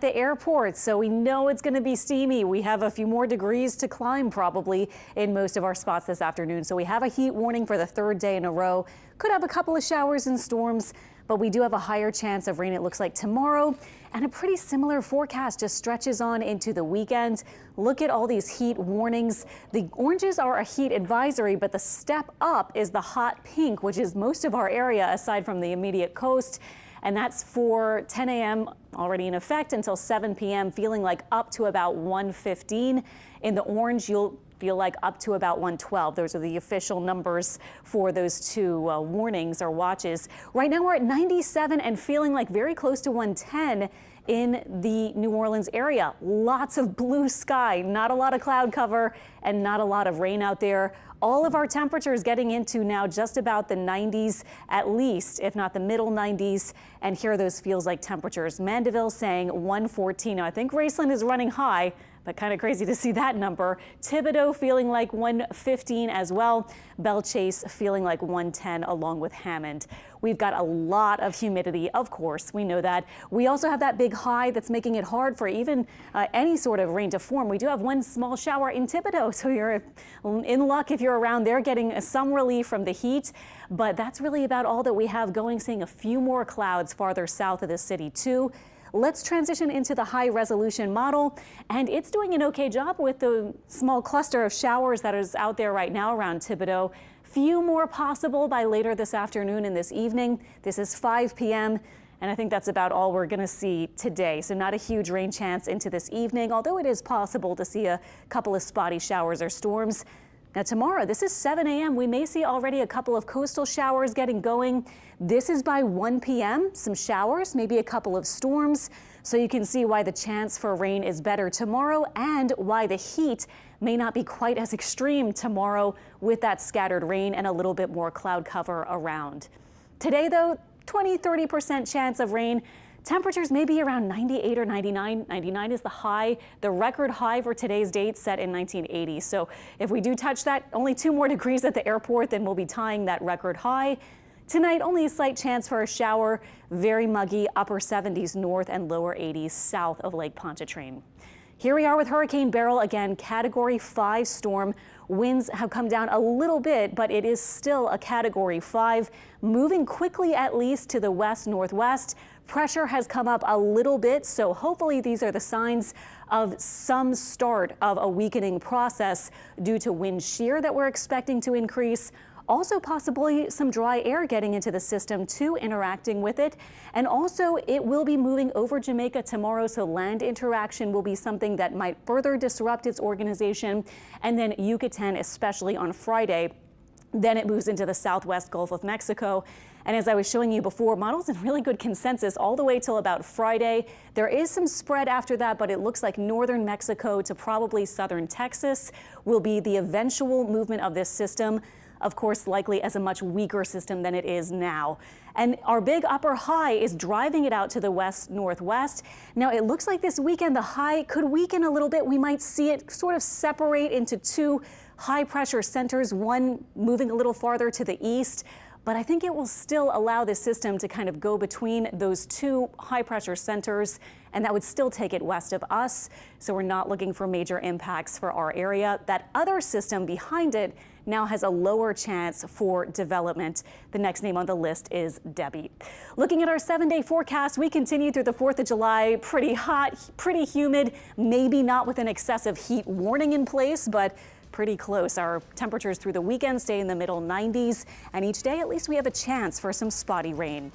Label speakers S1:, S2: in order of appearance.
S1: The airport, so we know it's going to be steamy. We have a few more degrees to climb probably in most of our spots this afternoon. So we have a heat warning for the third day in a row. Could have a couple of showers and storms, but we do have a higher chance of rain, it looks like, tomorrow. And a pretty similar forecast just stretches on into the weekend. Look at all these heat warnings. The oranges are a heat advisory, but the step up is the hot pink, which is most of our area aside from the immediate coast. And that's for 10 a.m. already in effect until 7 p.m. feeling like up to about 115. In the orange, you'll feel like up to about 112. Those are the official numbers for those two warnings or watches. Right now we're at 97 and feeling like very close to 110 in the New Orleans area. Lots of blue sky, not a lot of cloud cover and not a lot of rain out there. All of our temperatures getting into now just about the 90s at least, if not the middle 90s. And here are those feels like temperatures. Mandeville saying 114. Now, I think Graceland is running high, but kind of crazy to see that number. Thibodaux feeling like 115 as well. Belle Chase feeling like 110 along with Hammond. We've got a lot of humidity, of course, we know that. We also have that big high that's making it hard for even any sort of rain to form. We do have one small shower in Thibodaux, so you're in luck if you're around there getting some relief from the heat. But that's really about all that we have going, seeing a few more clouds farther south of the city too. Let's transition into the high resolution model, and it's doing an okay job with the small cluster of showers that is out there right now around Thibodaux. Few more possible by later this afternoon and this evening. This is 5 p.m. and I think that's about all we're going to see today. So not a huge rain chance into this evening, although it is possible to see a couple of spotty showers or storms. Now tomorrow, this is 7 a.m. We may see already a couple of coastal showers getting going. This is by 1 p.m. Some showers, maybe a couple of storms. So you can see why the chance for rain is better tomorrow and why the heat may not be quite as extreme tomorrow with that scattered rain and a little bit more cloud cover around. Today, though, 20–30% chance of rain. Temperatures may be around 98 or 99. 99 is the high, the record high for today's date set in 1980. So if we do touch that, only 2 more degrees at the airport, then we'll be tying that record high. Tonight, only a slight chance for a shower, very muggy, upper 70s north and lower 80s south of Lake Pontchartrain. Here we are with Hurricane Beryl, again, Category 5 storm. Winds have come down a little bit, but it is still a Category 5, moving quickly at least to the west-northwest. Pressure has come up a little bit, so hopefully these are the signs of some start of a weakening process due to wind shear that we're expecting to increase. Also possibly some dry air getting into the system too, interacting with it. And also it will be moving over Jamaica tomorrow, so land interaction will be something that might further disrupt its organization. And then Yucatan, especially on Friday. Then it moves into the southwest Gulf of Mexico. And as I was showing you before, models in really good consensus all the way till about Friday. There is some spread after that, but it looks like northern Mexico to probably southern Texas will be the eventual movement of this system. Of course, likely as a much weaker system than it is now. And our big upper high is driving it out to the west-northwest. Now, it looks like this weekend the high could weaken a little bit. We might see it sort of separate into 2 high-pressure centers, one moving a little farther to the east. But I think it will still allow this system to kind of go between those 2 high-pressure centers, and that would still take it west of us. So we're not looking for major impacts for our area. That other system behind it now has a lower chance for development. The next name on the list is Debbie. Looking at our 7-day forecast, we continue through the 4th of July. Pretty hot, pretty humid, maybe not with an excessive heat warning in place, but pretty close. Our temperatures through the weekend stay in the middle 90s, and each day at least we have a chance for some spotty rain.